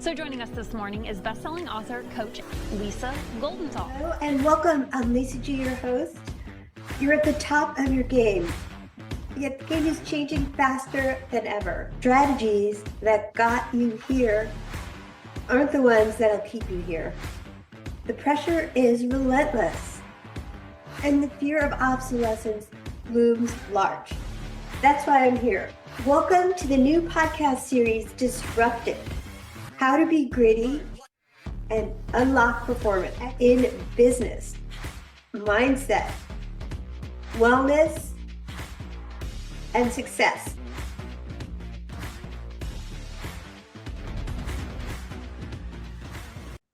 So joining us this morning is best-selling author, coach Lisa Goldenthal. Hello and welcome. I'm Lisa G, your host. You're at the top of your game, yet the game is changing faster than ever. Strategies that got you here aren't the ones that'll keep you here. The pressure is relentless, and the fear of obsolescence looms large. That's why I'm here. Welcome to the new podcast series, Disrupted. How to be gritty and unlock performance in business, mindset, wellness, and success.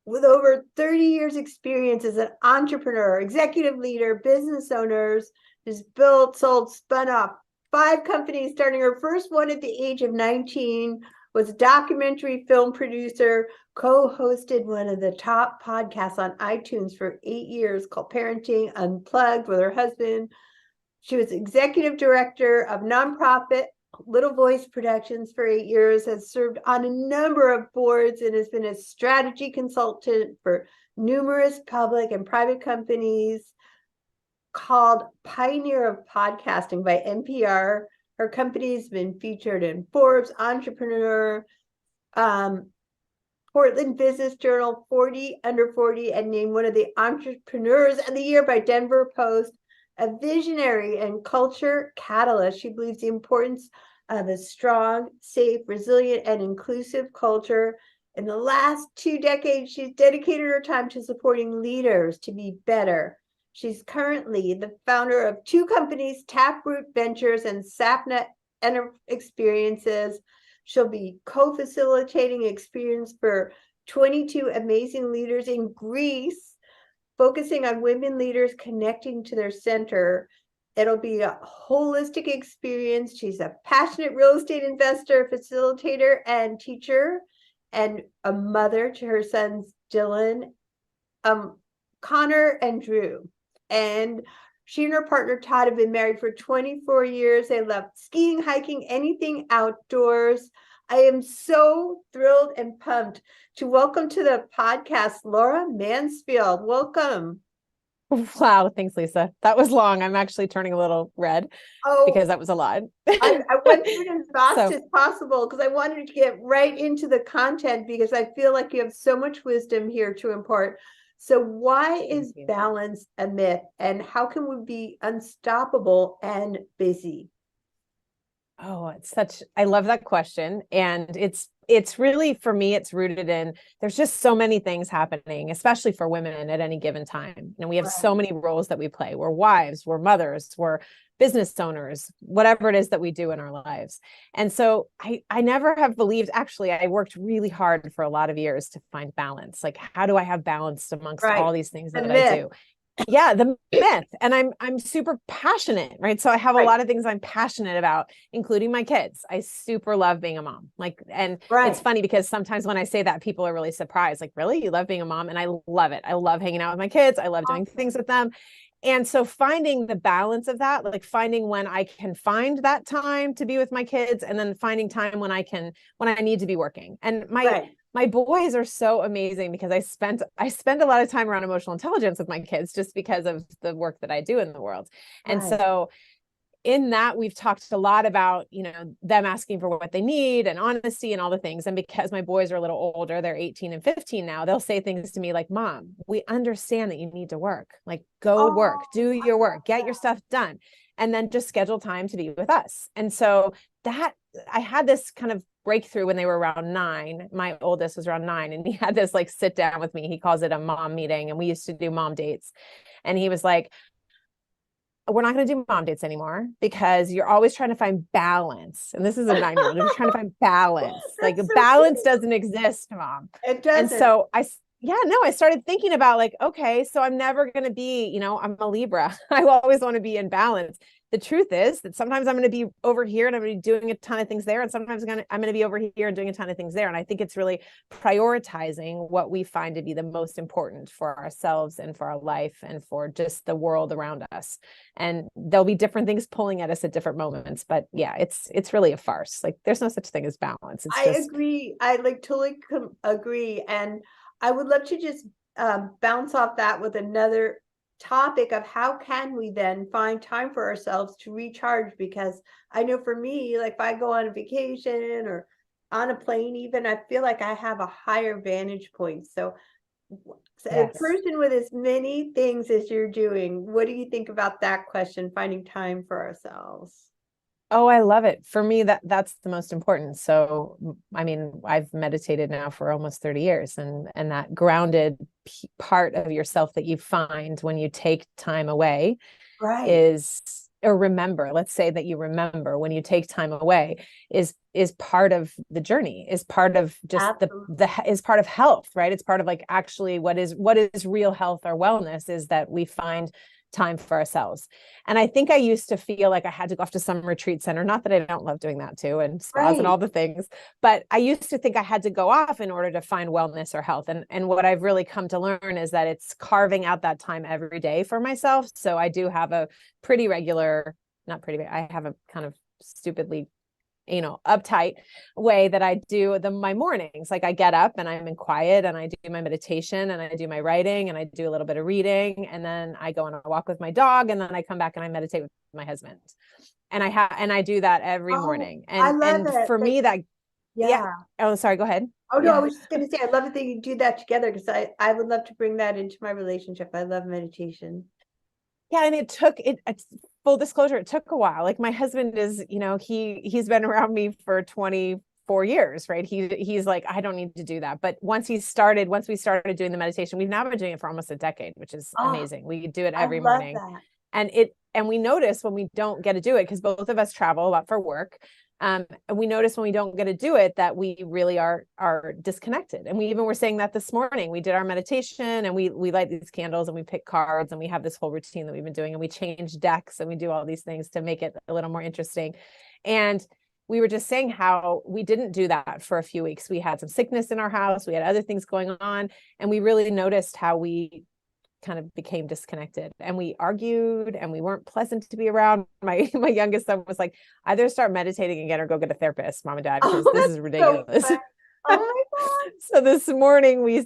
With over 30 years experience as an entrepreneur, executive leader, business owners, has built, sold, spun off 5 companies, starting her first one at the age of 19, was a documentary film producer, co-hosted one of the top podcasts on iTunes for 8 years called Parenting Unplugged with her husband. She was executive director of nonprofit Little Voice Productions for 8 years, has served on a number of boards, and has been a strategy consultant for numerous public and private companies, called Pioneer of Podcasting by NPR. Her company's been featured in Forbes, Entrepreneur, Portland Business Journal, 40 Under 40, and named one of the Entrepreneurs of the Year by Denver Post. A visionary and culture catalyst, she believes the importance of a strong, safe, resilient, and inclusive culture. In the last 2 decades, she's dedicated her time to supporting leaders to be better. She's currently the founder of 2 companies, Taproot Ventures and Sapnet Experiences. She'll be co-facilitating experience for 22 amazing leaders in Greece, focusing on women leaders connecting to their center. It'll be a holistic experience. She's a passionate real estate investor, facilitator, and teacher, and a mother to her sons, Dylan, Connor, and Drew. And she and her partner, Todd, have been married for 24 years. They love skiing, hiking, anything outdoors. I am so thrilled and pumped to welcome to the podcast, Laura Mansfield. Welcome. Wow. Thanks, Lisa. That was long. I'm actually turning a little red because that was a lot. I went through it as fast as possible because I wanted to get right into the content because I feel like you have so much wisdom here to impart. So why is balance a myth, and how can we be unstoppable and busy? Oh, I love that question. And it's really, for me, it's rooted in, there's just so many things happening, especially for women at any given time. And we have so many roles that we play. We're wives, we're mothers, we're business owners, whatever it is that we do in our lives. And so I never have believed, actually, I worked really hard for a lot of years to find balance. Like, how do I have balance amongst all these things that I do? Yeah, the myth. And I'm super passionate, right? So I have a lot of things I'm passionate about, including my kids. I super love being a mom. It's funny because sometimes when I say that, people are really surprised. Like, really? You love being a mom? And I love it. I love hanging out with my kids. I love doing things with them. And so finding the balance of that, like finding when I can find that time to be with my kids, and then finding time when I need to be working. And my boys are so amazing because I spend a lot of time around emotional intelligence with my kids just because of the work that I do in the world. And so in that, we've talked a lot about, them asking for what they need and honesty and all the things. And because my boys are a little older, they're 18 and 15 now, they'll say things to me like, Mom, we understand that you need to work, like go work, do your work, get your stuff done, and then just schedule time to be with us. And so that I had this kind of breakthrough when they were around 9. My oldest was around 9, and he had this like sit down with me. He calls it a mom meeting. And we used to do mom dates. And he was like, we're not going to do mom dates anymore because you're always trying to find balance. And this is a 9-year-old. You're trying to find balance. Like balance doesn't exist, Mom. It doesn't. And so I started thinking about like, okay, so I'm never going to be, I'm a Libra. I always want to be in balance. the truth is that sometimes I'm going to be over here and I'm going to be doing a ton of things there. And sometimes I'm going to be over here and doing a ton of things there. And I think it's really prioritizing what we find to be the most important for ourselves and for our life and for just the world around us. And there'll be different things pulling at us at different moments. But yeah, it's really a farce. Like there's no such thing as balance. It's I agree. I like totally agree. And I would love to just bounce off that with another topic of how can we then find time for ourselves to recharge? Because I know for me, like if I go on a vacation or on a plane even, I feel like I have a higher vantage point. So Yes. a person with as many things as you're doing, what do you think about that question, finding time for ourselves? Oh, I love it. For me, that's the most important. So, I mean, I've meditated now for almost 30 years, and that grounded part of yourself that you find when you take time away Right. is, or remember, let's say that you remember when you take time away is part of the journey, is part of just is part of health, right? It's part of like actually what is real health or wellness is that we find time for ourselves. And I think I used to feel like I had to go off to some retreat center, not that I don't love doing that too, and spas and all the things, but I used to think I had to go off in order to find wellness or health. And what I've really come to learn is that it's carving out that time every day for myself. So I do have a pretty regular, not pretty, I have a kind of stupidly, uptight way that I do my mornings. Like I get up and I'm in quiet and I do my meditation and I do my writing and I do a little bit of reading. And then I go on a walk with my dog. And then I come back and I meditate with my husband. And I do that every morning. And I love it. For me that, yeah. Oh, sorry. Go ahead. Oh, no, I was just going to say, I love it that you do that together because I would love to bring that into my relationship. I love meditation. Yeah. And it took full disclosure, it took a while. Like my husband is, he's been around me for 24 years, right? He's like, I don't need to do that. But once we started doing the meditation, we've now been doing it for almost a decade, which is amazing. We do it every morning. And we notice when we don't get to do it, because both of us travel a lot for work. And we notice when we don't get to do it that we really are disconnected. And we even were saying that this morning. We did our meditation and we light these candles and we pick cards and we have this whole routine that we've been doing and we change decks and we do all these things to make it a little more interesting. And we were just saying how we didn't do that for a few weeks. We had some sickness in our house. We had other things going on. And we really noticed how we kind of became disconnected and we argued and we weren't pleasant to be around. My youngest son was like, either start meditating again or go get a therapist, mom and dad, because this is ridiculous. So oh my God. So this morning we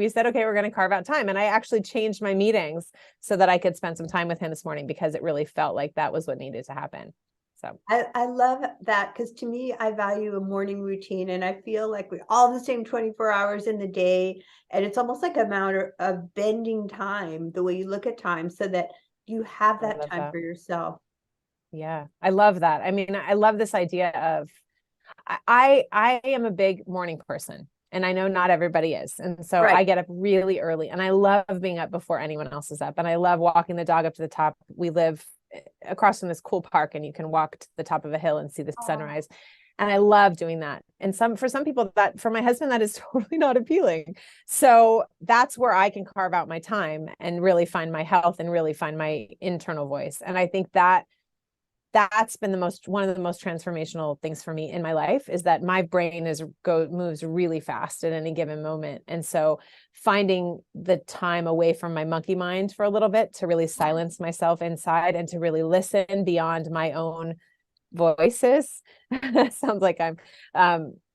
said, okay, we're going to carve out time. And I actually changed my meetings so that I could spend some time with him this morning because it really felt like that was what needed to happen. So I love that because to me, I value a morning routine and I feel like we all the same 24 hours in the day. And it's almost like a matter of bending time, the way you look at time so that you have that time for yourself. Yeah, I love that. I mean, I love this idea of, I am a big morning person and I know not everybody is. And so I get up really early and I love being up before anyone else is up. And I love walking the dog up to the top. We live across from this cool park and you can walk to the top of a hill and see the sunrise. And I love doing that. And for some people for my husband, that is totally not appealing. So that's where I can carve out my time and really find my health and really find my internal voice. And I think that's been one of the most transformational things for me in my life is that my brain moves really fast at any given moment. And so finding the time away from my monkey mind for a little bit to really silence myself inside and to really listen beyond my own voices. Sounds like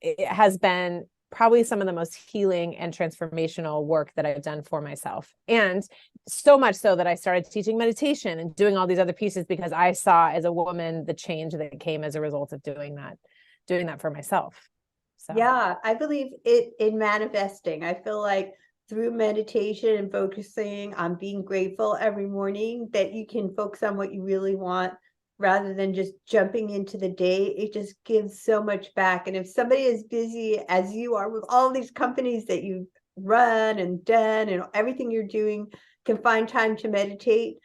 it has been probably some of the most healing and transformational work that I've done for myself. And so much so that I started teaching meditation and doing all these other pieces because I saw as a woman the change that came as a result of doing that for myself. So yeah, I believe it in manifesting. I feel like through meditation and focusing on being grateful every morning that you can focus on what you really want rather than just jumping into the day. It just gives so much back. And if somebody as busy as you are with all these companies that you've run and done and everything you're doing can find time to meditate,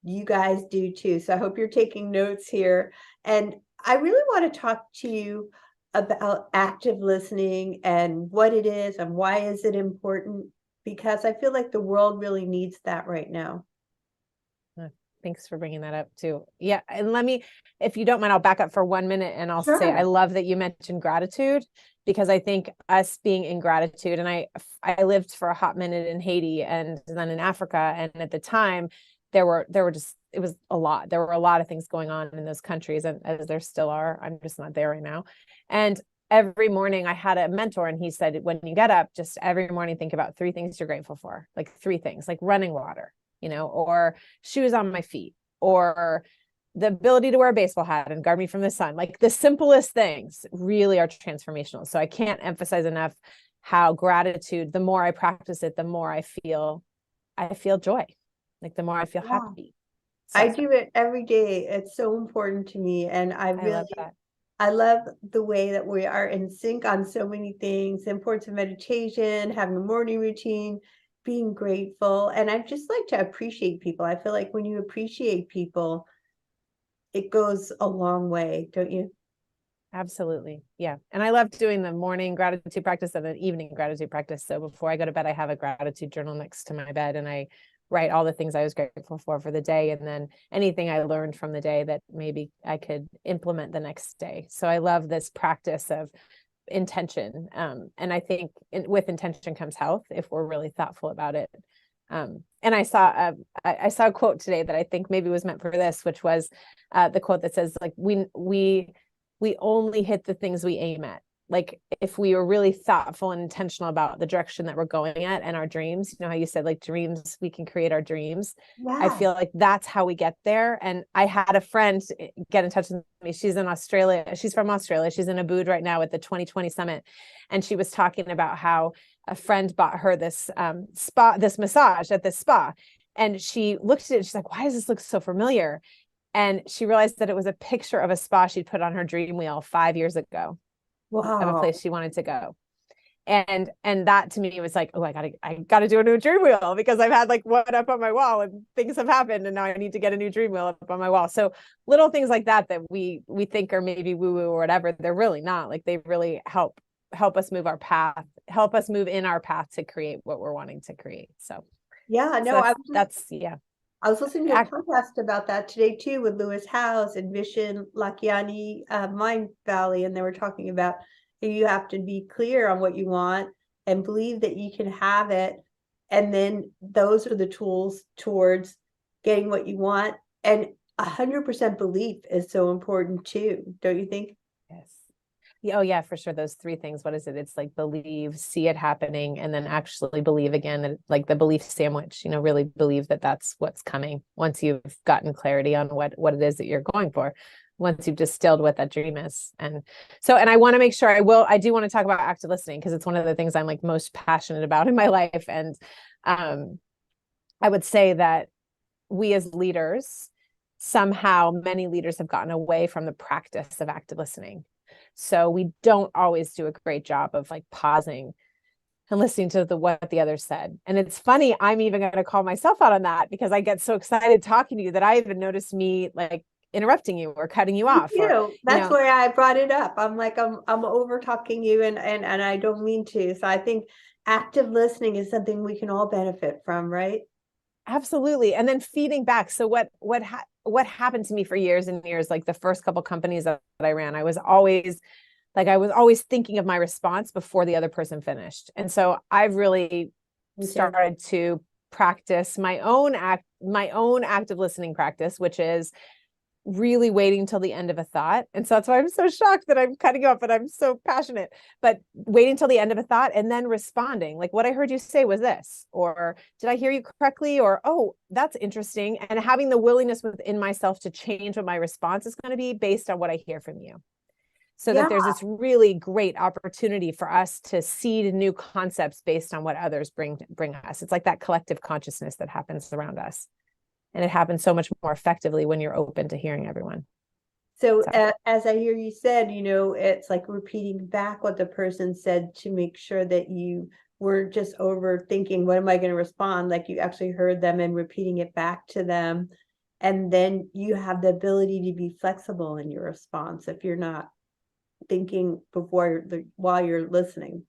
you guys do too. So I hope you're taking notes here. And I really want to talk to you about active listening and what it is and why is it important, because I feel like the world really needs that right now. Thanks for bringing that up too. Yeah. And let me, if you don't mind, I'll back up for 1 minute and I'll say, I Sure. love that you mentioned gratitude, because I think us being in gratitude, and I lived for a hot minute in Haiti and then in Africa. And at the time there were just, it was a lot. There were a lot of things going on in those countries, and as there still are. I'm just not there right now. And every morning I had a mentor, and he said, when you get up, just every morning, think about 3 things you're grateful for, like 3 things, like running water, or shoes on my feet, or the ability to wear a baseball hat and guard me from the sun. Like the simplest things really are transformational. So I can't emphasize enough how gratitude, the more I practice it, the more I feel joy. Like the more I feel happy. So I do it every day. It's so important to me. And I love that. I love the way that we are in sync on so many things, the importance of meditation, having a morning routine, being grateful. And I just like to appreciate people. I feel like when you appreciate people, it goes a long way, don't you? Absolutely. Yeah. And I love doing the morning gratitude practice and the evening gratitude practice. So before I go to bed, I have a gratitude journal next to my bed, and I write all the things I was grateful for the day, and then anything I learned from the day that maybe I could implement the next day. So I love this practice of intention. And I think with intention comes health if we're really thoughtful about it. And I saw a quote today that I think maybe was meant for this, which was the quote that says, like, we only hit the things we aim at. Like if we were really thoughtful and intentional about the direction that we're going at and our dreams, how you said, like, dreams, we can create our dreams. Yeah. I feel like that's how we get there. And I had a friend get in touch with me. She's in Australia. She's from Australia. She's in Ubud right now at the 2020 summit. And she was talking about how a friend bought her this this massage at this spa. And she looked at it. She's like, why does this look so familiar? And she realized that it was a picture of a spa she'd put on her dream wheel 5 years ago. Wow. Of a place she wanted to go. And that to me was like, oh, I gotta do a new dream wheel, because I've had like one up on my wall and things have happened, and now I need to get a new dream wheel up on my wall. So little things like that we think are maybe woo-woo or whatever, they're really not. Like they really help us move our path, help us move in our path to create what we're wanting to create. So yeah, no, I was listening to a podcast about that today too, with Lewis Howes and Vishen Lakhiani, Mind Valley, and they were talking about you have to be clear on what you want and believe that you can have it, and then those are the tools towards getting what you want. And 100% belief is so important too, don't you think? Yes. Oh yeah, for sure. Those 3 things. What is it? It's like believe, see it happening, and then actually believe again. Like the belief sandwich, really believe that that's what's coming once you've gotten clarity on what it is that you're going for, once you've distilled what that dream is. And I want to make sure I do want to talk about active listening, because it's one of the things I'm like most passionate about in my life. And I would say that we as leaders, somehow many leaders have gotten away from the practice of active listening. So we don't always do a great job of like pausing and listening to what the other said. And it's funny, I'm even going to call myself out on that, because I get so excited talking to you that I even noticed me like interrupting you or cutting you off. That's why I brought it up. I'm like, I'm over talking you, and I don't mean to. So I think active listening is something we can all benefit from, right? Absolutely. And then feeding back. So what happened to me for years and years, like the first couple companies that I ran, I was always thinking of my response before the other person finished. And so I've really started to practice my own active listening practice, which is really waiting till the end of a thought. And so that's why I'm so shocked that I'm cutting up, and I'm so passionate, but waiting till the end of a thought and then responding, like, what I heard you say was this, or did I hear you correctly? Or, oh, that's interesting. And having the willingness within myself to change what my response is going to be based on what I hear from you. So that there's this really great opportunity for us to seed new concepts based on what others bring us. It's like that collective consciousness that happens around us. And it happens so much more effectively when you're open to hearing everyone. So as I hear you said, it's like repeating back what the person said to make sure that you weren't just overthinking, what am I going to respond? Like you actually heard them and repeating it back to them. And then you have the ability to be flexible in your response if you're not thinking while you're listening.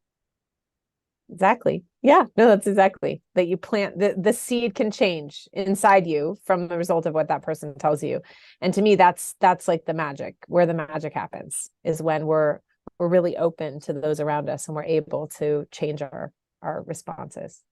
Exactly. Yeah, no, that's exactly that you plant the seed can change inside you from the result of what that person tells you. And to me, that's like the magic, where the magic happens is when we're really open to those around us and we're able to change our responses.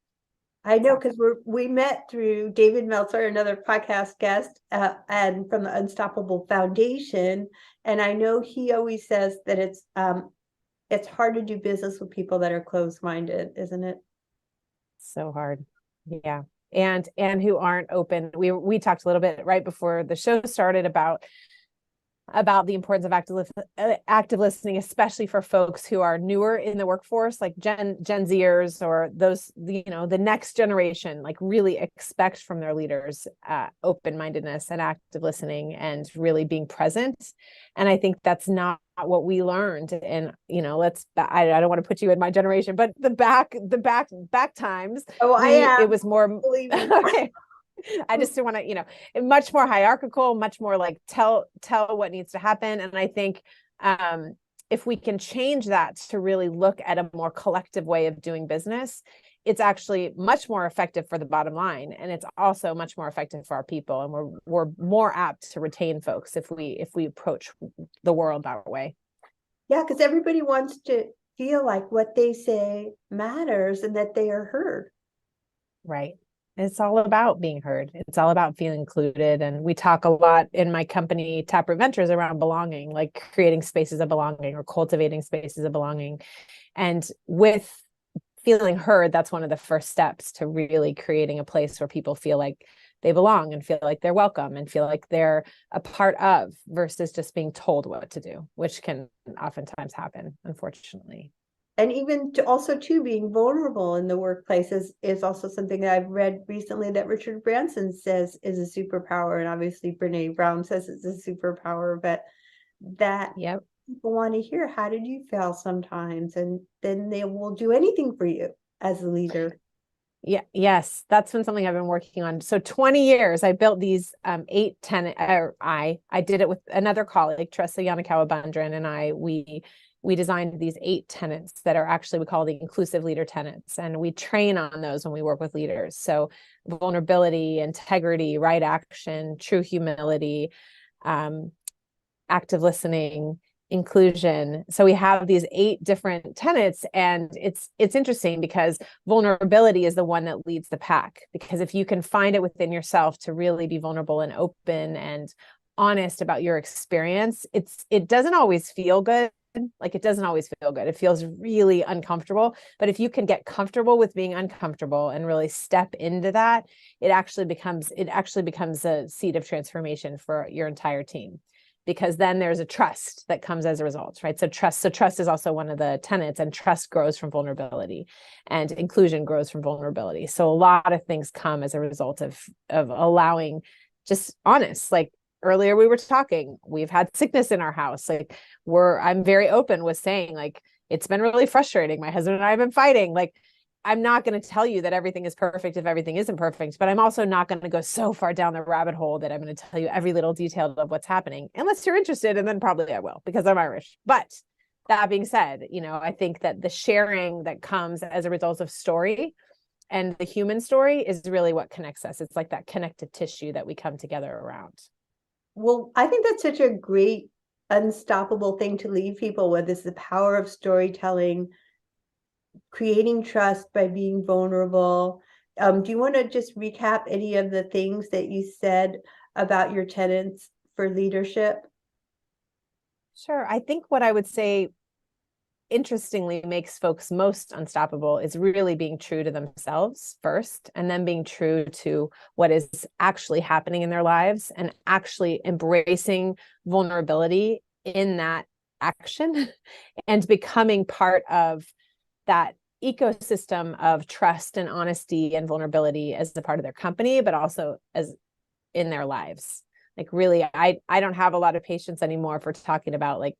I know, because we met through David Meltzer, another podcast guest, and from the Unstoppable Foundation. And I know he always says that it's hard to do business with people that are closed-minded, isn't it? So hard. Yeah. And who aren't open. We talked a little bit right before the show started about the importance of active listening, especially for folks who are newer in the workforce, like Gen Zers or those, the next generation, like really expect from their leaders open-mindedness and active listening and really being present. And I think that's not what we learned. And, I don't want to put you in my generation, but the back times, it was more, okay. I just want to, much more hierarchical, much more like tell what needs to happen. And I think if we can change that to really look at a more collective way of doing business, it's actually much more effective for the bottom line. And it's also much more effective for our people. And we're more apt to retain folks if we approach the world that way. Yeah, because everybody wants to feel like what they say matters and that they are heard. Right. It's all about being heard. It's all about feeling included. And we talk a lot in my company, Taproot Ventures, around belonging, like creating spaces of belonging or cultivating spaces of belonging. And with feeling heard, that's one of the first steps to really creating a place where people feel like they belong and feel like they're welcome and feel like they're a part of, versus just being told what to do, which can oftentimes happen, unfortunately. And even also being vulnerable in the workplace is also something that I've read recently that Richard Branson says is a superpower. And obviously Brene Brown says it's a superpower, but that people want to hear, how did you fail sometimes? And then they will do anything for you as a leader. Yeah. Yes. That's been something I've been working on. So 20 years, I built these 8 tenants. I did it with another colleague, Teresa Yanakawa Bundren, and we designed these 8 tenets that are actually, we call the inclusive leader tenets. And we train on those when we work with leaders. So vulnerability, integrity, right action, true humility, active listening, inclusion. So we have these 8 different tenets, and it's interesting because vulnerability is the one that leads the pack, because if you can find it within yourself to really be vulnerable and open and honest about your experience, it doesn't always feel good. Like, it doesn't always feel good. It feels really uncomfortable. But if you can get comfortable with being uncomfortable and really step into that, it actually becomes a seed of transformation for your entire team, because then there's a trust that comes as a result, right? So trust is also one of the tenets, and trust grows from vulnerability, and inclusion grows from vulnerability. So a lot of things come as a result of allowing just honest, like, earlier we were talking, we've had sickness in our house. Like, I'm very open with saying, like, it's been really frustrating. My husband and I have been fighting. Like, I'm not going to tell you that everything is perfect if everything isn't perfect, but I'm also not going to go so far down the rabbit hole that I'm going to tell you every little detail of what's happening, unless you're interested. And then probably I will, because I'm Irish. But that being said, I think that the sharing that comes as a result of story and the human story is really what connects us. It's like that connective tissue that we come together around. Well, I think that's such a great, unstoppable thing to leave people with, is the power of storytelling, creating trust by being vulnerable. Do you want to just recap any of the things that you said about your tenets for leadership? Sure. I think what I would say, interestingly, makes folks most unstoppable is really being true to themselves first, and then being true to what is actually happening in their lives, and actually embracing vulnerability in that action and becoming part of that ecosystem of trust and honesty and vulnerability as a part of their company, but also as in their lives. Like, really, I don't have a lot of patience anymore for talking about, like,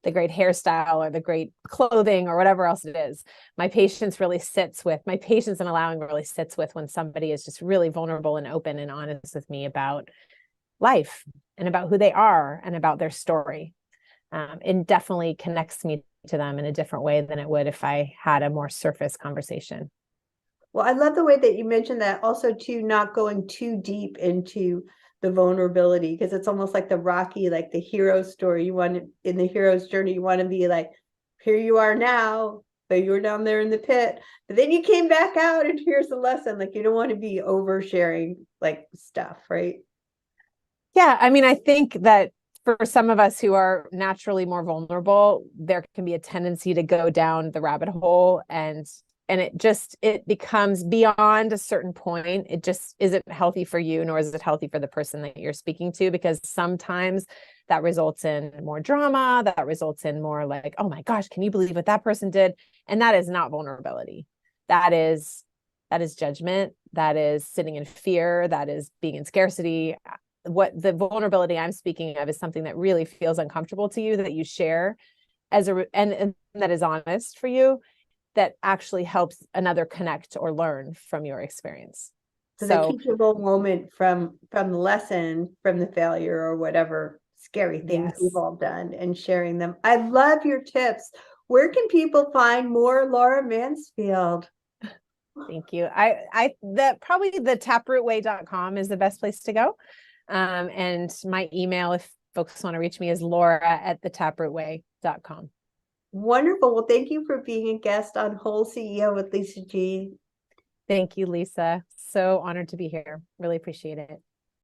the great hairstyle or the great clothing or whatever else it is. My patience and allowing really sits with when somebody is just really vulnerable and open and honest with me about life and about who they are and about their story. It definitely connects me to them in a different way than it would if I had a more surface conversation. Well, I love the way that you mentioned that also too, not going too deep into the vulnerability, because it's almost like the Rocky, like the hero story. You want to, in the hero's journey, you want to be like, here you are now, but you were down there in the pit, but then you came back out and here's the lesson. Like, you don't want to be oversharing like stuff, right? Yeah. I mean, I think that for some of us who are naturally more vulnerable, there can be a tendency to go down the rabbit hole, and it becomes beyond a certain point. It just isn't healthy for you, nor is it healthy for the person that you're speaking to, because sometimes that results in more drama, that results in more like, oh my gosh, can you believe what that person did? And that is not vulnerability. That is judgment. That is sitting in fear. That is being in scarcity. What the vulnerability I'm speaking of is something that really feels uncomfortable to you, that you share and that is honest for you, that actually helps another connect or learn from your experience. So the teachable moment from the lesson, from the failure or whatever scary things we've all done, and sharing them. I love your tips. Where can people find more Laura Mansfield? Thank you. Probably the taprootway.com is the best place to go. And my email, if folks want to reach me, is laura@thetaprootway.com. Wonderful. Well, thank you for being a guest on WholeCEO with Lisa G. Thank you, Lisa. So honored to be here. Really appreciate it.